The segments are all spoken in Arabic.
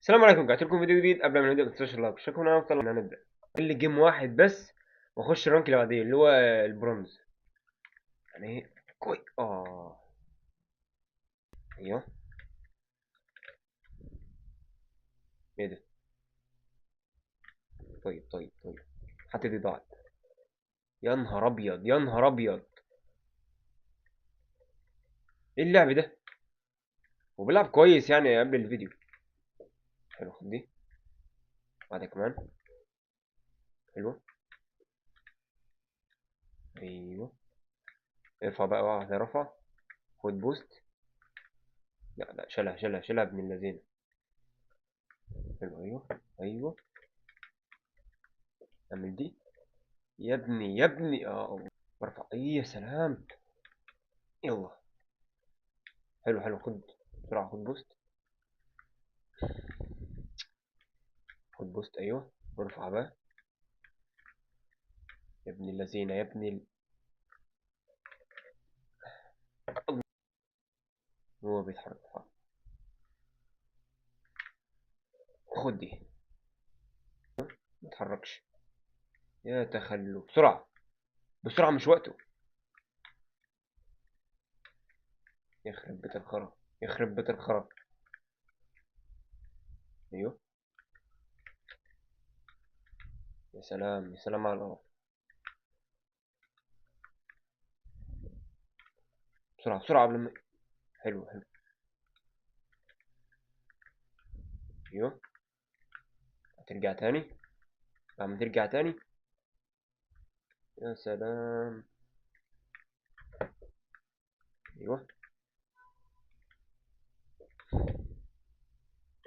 السلام عليكم، قاعد لكم فيديو جديد. قبل ما نبدا ما تنسوش اللايك. شكرا انا طلع نبدا اللي جيم واحد بس واخش الرانك اللي بعديه اللي هو البرونز. يعني ايه كوي ايوه. ايه ده؟ طيب حتى دي ضاعت. يا نهار ابيض يا نهار ابيض. ايه اللعب ده؟ وبيلعب كويس يعني قبل الفيديو. حلو، خد دي واحده كمان. حلو. ايوه. ارفع بقى واحده رفع. خد بوست. لا شيلها ابن اللذين. حلو. ايوه. اعمل دي. يا ابني برفع. اي يا سلام. يلا. حلو خد بسرعة. خد بوست. خد بوست ايوه. وارفع بقى. يا ابن اللذينة يا ابن هو بيتحرك. خد دي. ما تتحركش. يا تخلف بسرعة. بسرعة مش وقته. يخرب بيت الخرا. يخرب بيت الخرا. ايوه. يا سلام يا سلام على الأرض. بسرعة قبل ما. حلو. ايوه. هترجع تاني. بعد ما ترجع تاني. يا سلام. ايوه.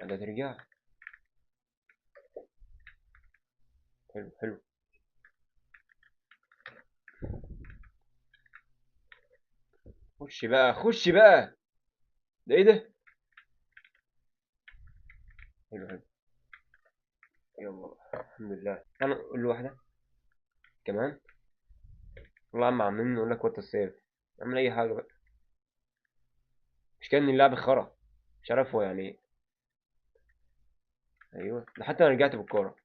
بعد ترجع. حلو. خش بقى. ده ايه ده؟ حلو. يلا. الحمد لله. انا اقول له واحدة كمان. والله عم عمالين نقول لك وات السيف. اعمل اي حاجة بقى. مش كان اللعب خرا. مش عارف هو يعني ايه. ايوه، ده حتى انا رجعت بالكوره.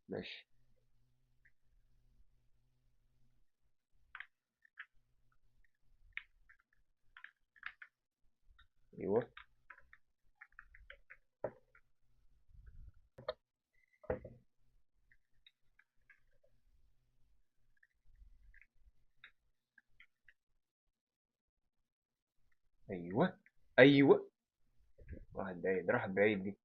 ماشي. ايوه. ايوه. واحد بعيد، ده راح بعيد دي.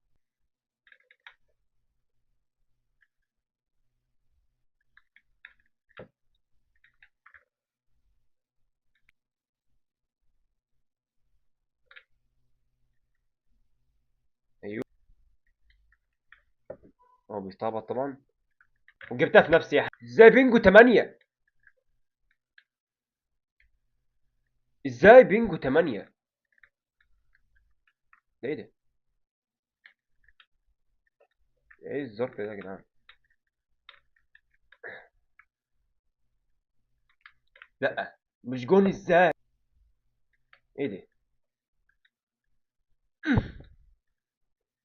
ايوه. هو بيستعبط طبعا. وجبتها في نفسي يا ازاي بينجو 8؟ ازاي بينجو 8؟ ده ايه ده؟ ايه الظرف ده يا جدعان؟ لا. مش جون ازاي؟ ايه ده؟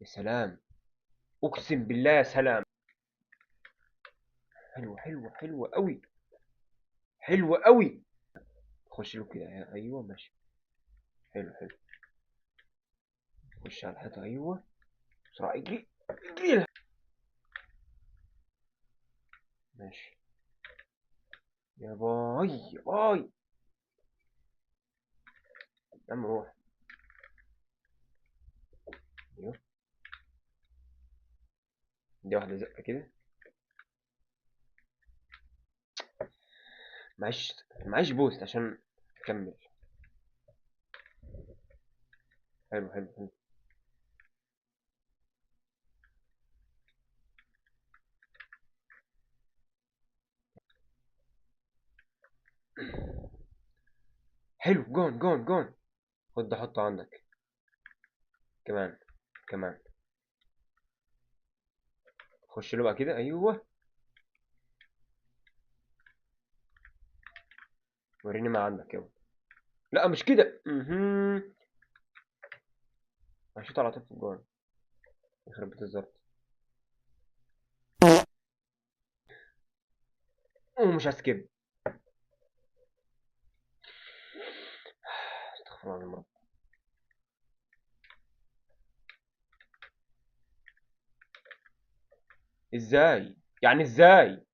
يا سلام. اقسم بالله يا سلام. حلو قوي. حلو قوي. خش له كده. ايوه ماشي. حلو. خش على الحيطه. ايوه. بسرعه اجري. ماشي. يا باي. يا عم روح. ايوه. دي واحده زقه كده. معيش بوست عشان اكمل. حلو. حلو. جون. خد ده حطه عندك. كمان. خش له بقى كده. ايوه. وريني ما عندك يلا. لا مش كده. هشوط على طول في الجون. يخرب بيت الظبط. ومش هسكيب. استغفر الله العظيم. ازاي يعني ازاي؟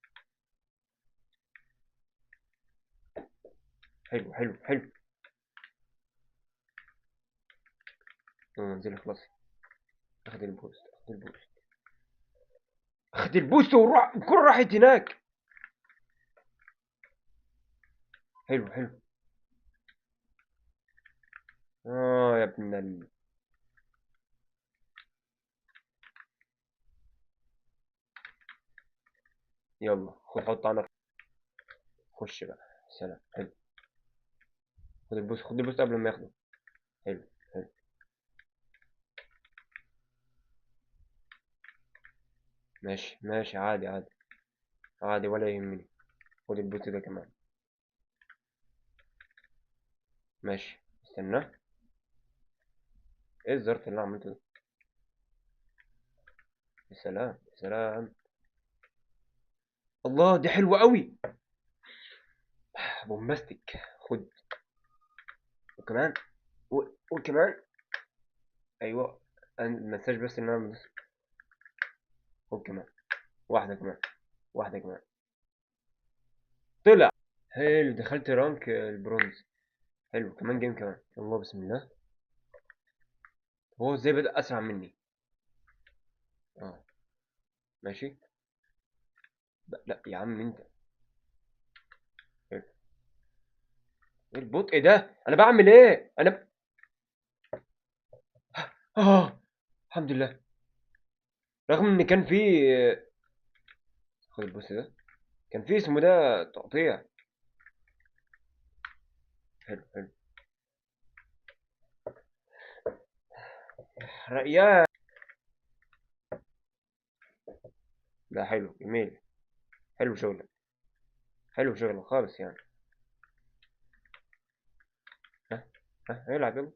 حلو حلو حلو. انزل خلاص. اخد البوست اخد البوست اخد البوست وراح الكرة راحت هناك. حلو حلو. اه يا ابن يلا خد حط عنك. خش بقى. سلام حلو. خد البوست خد البوست قبل ما ياخده. حلو حلو. ماشي ماشي عادي عادي. عادي ولا يهمني. خد البوست ده كمان. ماشي استنى. ايه الظرف اللي أنا عملته ده؟ يا سلام يا سلام. الله دي حلوة قوي. بومباستيك. خد. وكمان وكمان. ايوه. انا ما انساش بس ان انا بدوس. خد كمان. واحدة كمان. واحدة كمان. طلع. حلو دخلت رانك البرونز. حلو كمان جيم كمان. الله بسم الله. هو ازاي بدأ اسرع مني؟ اه. ماشي. لا يا عم انت. حلو. ايه البطء ده؟ انا بعمل ايه اه. الحمد لله. رغم ان كان في. خد البوس ده. كان في اسمه ده تقطيع. حلو حلو. رأياه. ده حلو جميل. حلو شغلك. حلو شغلك خالص يعني. ها. ها العب يلا.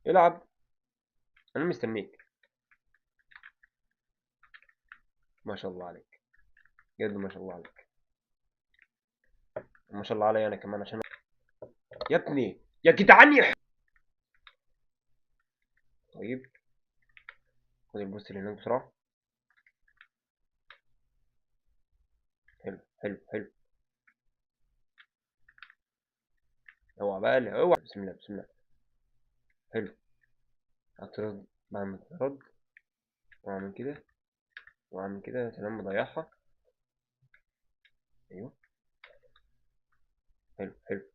العب. انا مستنيك. ما شاء الله عليك. جد ما شاء الله عليك. ما شاء الله علي انا كمان عشان. يا ابني يا جدعان طيب. خد البوست اللي هناك بسرعة. حلو حلو حلو. اوعى بقى اوعى بسم الله بسم الله. حلو. هترد. بعمل رد. واعمل كده. واعمل كده سلام مضيعها. ايوه. حلو حلو.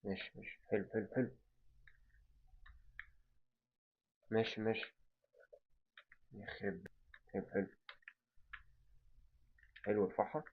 ماشي ماشي حلو حلو حلو. ماشي ماشي. يخرب. حلو حلو. حلو ارفعها.